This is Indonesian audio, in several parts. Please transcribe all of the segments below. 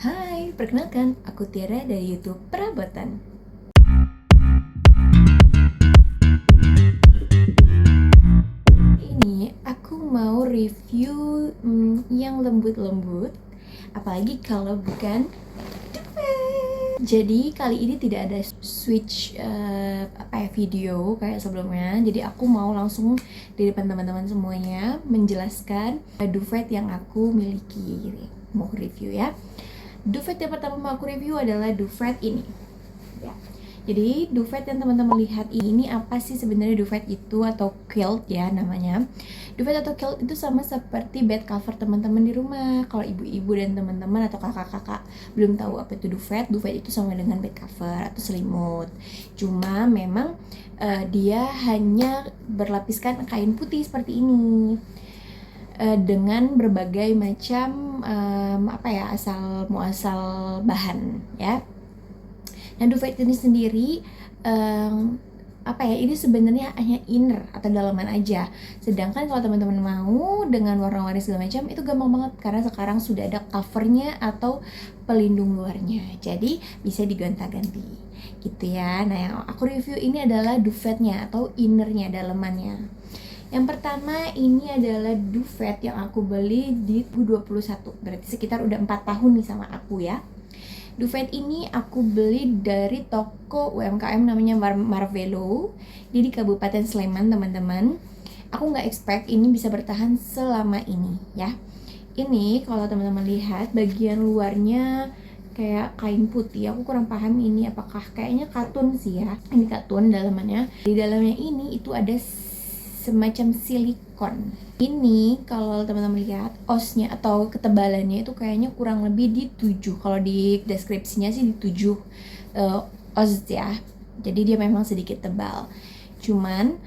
Hai, perkenalkan, aku Tiara dari YouTube Perabotan. Ini aku mau review yang lembut-lembut, apalagi kalau bukan duvet. Jadi kali ini tidak ada switch video kayak sebelumnya. Jadi aku mau langsung di depan teman-teman semuanya menjelaskan duvet yang aku miliki. Mau review ya. Duvet yang pertama mau aku review adalah duvet ini ya. Jadi duvet yang teman-teman lihat ini apa sih sebenarnya duvet itu, atau quilt ya namanya. Duvet atau quilt itu sama seperti bed cover teman-teman di rumah. Kalau ibu-ibu dan teman-teman atau kakak-kakak belum tahu apa itu duvet, duvet itu sama dengan bed cover atau selimut. Cuma memang dia hanya berlapiskan kain putih seperti ini. Dengan berbagai macam asal muasal bahan ya. Nah, duvet ini sendiri ini sebenarnya hanya inner atau dalaman aja. Sedangkan kalau teman-teman mau dengan warna-warni segala macam itu gampang banget karena sekarang sudah ada covernya atau pelindung luarnya. Jadi bisa digonta-ganti gitu ya. Nah, yang aku review ini adalah duvetnya atau innernya, dalamannya. Yang pertama ini adalah duvet yang aku beli di 2021. Berarti sekitar udah 4 tahun nih sama aku ya. Duvet ini aku beli dari toko UMKM namanya Marvelo. Dia di Kabupaten Sleman, teman-teman. Aku nggak expect ini bisa bertahan selama ini ya. Ini kalau teman-teman lihat bagian luarnya kayak kain putih. Aku kurang paham ini apakah kayaknya katun sih ya. Ini katun dalamannya. Di dalamnya ini itu ada semacam silikon. Ini kalau teman-teman lihat osnya atau ketebalannya itu kayaknya kurang lebih di 7. Kalau di deskripsinya sih di 7 os ya. Jadi dia memang sedikit tebal. Cuman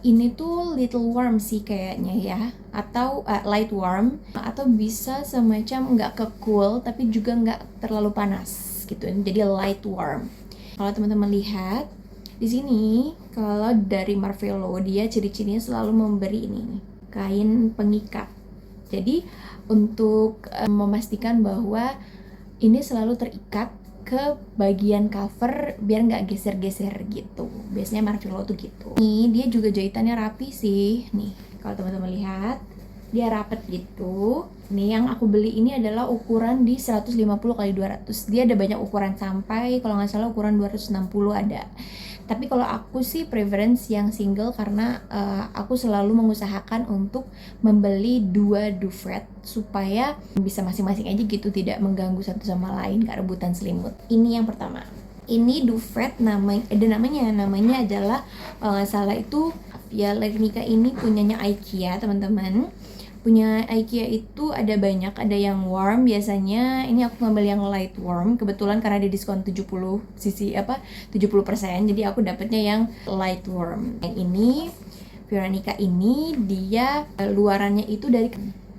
ini tuh little warm sih kayaknya ya, atau light warm, atau bisa semacam nggak ke cool tapi juga nggak terlalu panas gitu. Jadi light warm. Kalau teman-teman lihat di sini, kalau dari Marvelo dia ciri-cirinya selalu memberi ini kain pengikat. Jadi untuk memastikan bahwa ini selalu terikat ke bagian cover biar nggak geser-geser gitu. Biasanya Marvelo tuh gitu. Nih dia juga jahitannya rapi sih. Nih kalau teman-teman lihat dia rapet gitu. Nih yang aku beli ini adalah ukuran di 150x200. Dia ada banyak ukuran sampai kalau nggak salah ukuran 260 ada. Tapi kalau aku sih preference yang single karena aku selalu mengusahakan untuk membeli 2 duvet supaya bisa masing-masing aja gitu, tidak mengganggu satu sama lain kayak rebutan selimut. Ini yang pertama. Ini duvet namanya adalah kalau nggak salah itu ya, Legnica. Ini punyanya IKEA teman-teman. Punya IKEA itu ada banyak, ada yang warm biasanya. Ini aku ngambil yang light warm kebetulan karena ada diskon 70%. Jadi aku dapetnya yang light warm. Yang ini Veronica ini dia luarannya itu dari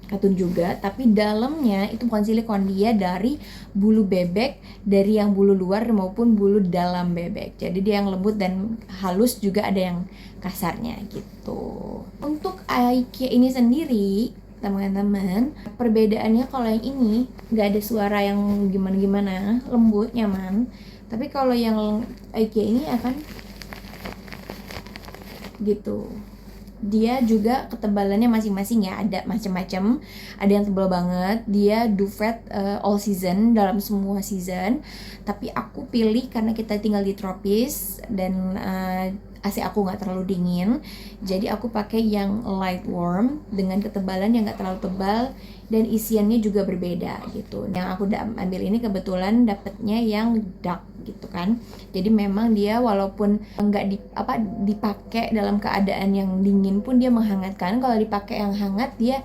katun juga, tapi dalamnya itu bukan silikon, dia dari bulu bebek, dari yang bulu luar maupun bulu dalam bebek. Jadi dia yang lembut dan halus, juga ada yang kasarnya gitu. Untuk IKEA ini sendiri teman-teman, perbedaannya kalau yang ini nggak ada suara yang gimana-gimana, lembut, nyaman. Tapi kalau yang IKEA ini akan gitu. Dia juga ketebalannya masing-masing ya, ada macam-macam. Ada yang tebal banget. Dia duvet all season, dalam semua season. Tapi aku pilih karena kita tinggal di tropis dan AC aku nggak terlalu dingin, jadi aku pakai yang light warm dengan ketebalan yang nggak terlalu tebal dan isiannya juga berbeda gitu. Yang aku ambil ini kebetulan dapetnya yang dark gitu kan. Jadi memang dia walaupun nggak dipakai dalam keadaan yang dingin pun dia menghangatkan. Kalau dipakai yang hangat dia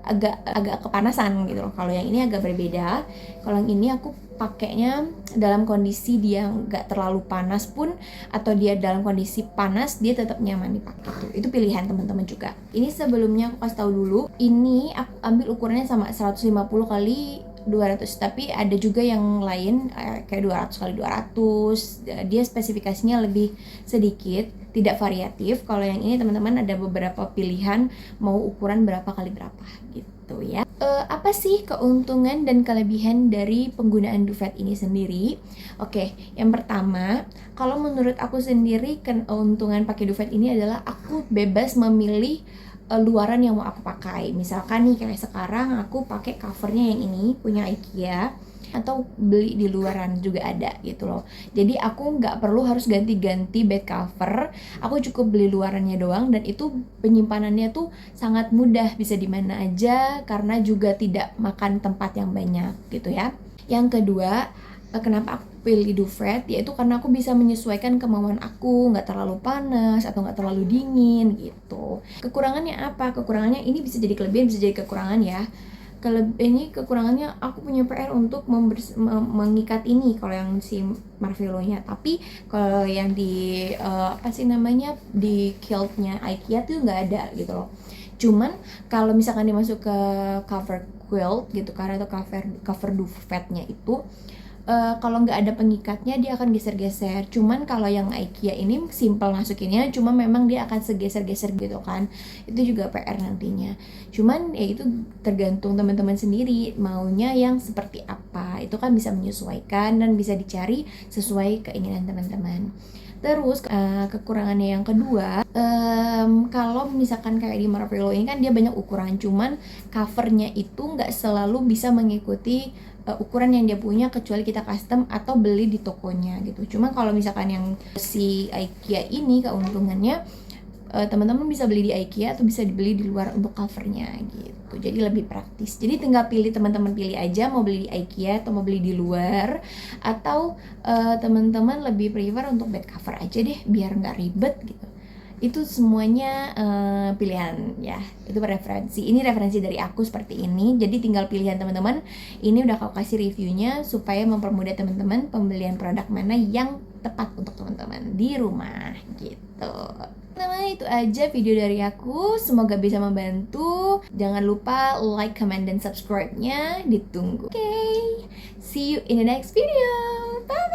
agak kepanasan gitu loh. Kalau yang ini agak berbeda. Kalau yang ini aku pakainya dalam kondisi dia nggak terlalu panas pun, atau dia dalam kondisi panas dia tetap nyaman dipakai tuh. Itu pilihan teman-teman juga. Ini sebelumnya aku kasih tahu dulu, ini aku ambil ukurannya sama 150x200, tapi ada juga yang lain kayak 200x200. Dia spesifikasinya lebih sedikit, tidak variatif. Kalau yang ini teman-teman ada beberapa pilihan mau ukuran berapa kali berapa gitu ya. Apa sih keuntungan dan kelebihan dari penggunaan duvet ini sendiri? Oke, yang pertama, kalau menurut aku sendiri keuntungan pakai duvet ini adalah aku bebas memilih luaran yang mau aku pakai. Misalkan nih kayak sekarang aku pakai covernya yang ini punya IKEA, atau beli di luaran juga ada gitu loh. Jadi aku nggak perlu harus ganti-ganti bed cover, aku cukup beli luarannya doang, dan itu penyimpanannya tuh sangat mudah, bisa di mana aja karena juga tidak makan tempat yang banyak gitu ya. Yang kedua, kenapa aku pilih duvet, yaitu karena aku bisa menyesuaikan kemauan aku, nggak terlalu panas atau nggak terlalu dingin gitu. Kekurangannya apa? Kekurangannya ini bisa jadi kelebihan, bisa jadi kekurangan ya. Ini kekurangannya aku punya PR untuk mengikat ini kalau yang si Marvello-nya, tapi kalau yang di apa sih namanya, di quiltnya IKEA tuh nggak ada gitu loh. Cuman kalau misalkan dimasuk ke cover quilt gitu kan, atau cover duvetnya itu, kalau nggak ada pengikatnya dia akan geser-geser. Cuman kalau yang IKEA ini simple masukinnya, cuma memang dia akan segeser-geser gitu kan. Itu juga PR nantinya. Cuman ya itu tergantung teman-teman sendiri maunya yang seperti apa. Itu kan bisa menyesuaikan dan bisa dicari sesuai keinginan teman-teman. Terus kekurangannya yang kedua, kalau misalkan kayak di Marvello ini kan dia banyak ukuran, cuman covernya itu nggak selalu bisa mengikuti ukuran yang dia punya, kecuali kita custom atau beli di tokonya gitu. Cuma kalau misalkan yang si IKEA ini keuntungannya, teman-teman bisa beli di IKEA atau bisa dibeli di luar untuk covernya gitu. Jadi lebih praktis. Jadi tinggal teman-teman pilih aja mau beli di IKEA atau mau beli di luar, atau teman-teman lebih prefer untuk bed cover aja deh biar nggak ribet gitu. Itu semuanya pilihan ya, itu referensi. Ini referensi dari aku seperti ini, jadi tinggal pilihan teman-teman. Ini udah aku kasih reviewnya supaya mempermudah teman-teman pembelian produk mana yang tepat untuk teman-teman di rumah gitu. Teman-teman, itu aja video dari aku, semoga bisa membantu. Jangan lupa like, comment, dan subscribe-nya ditunggu. Oke, see you in the next video. Bye.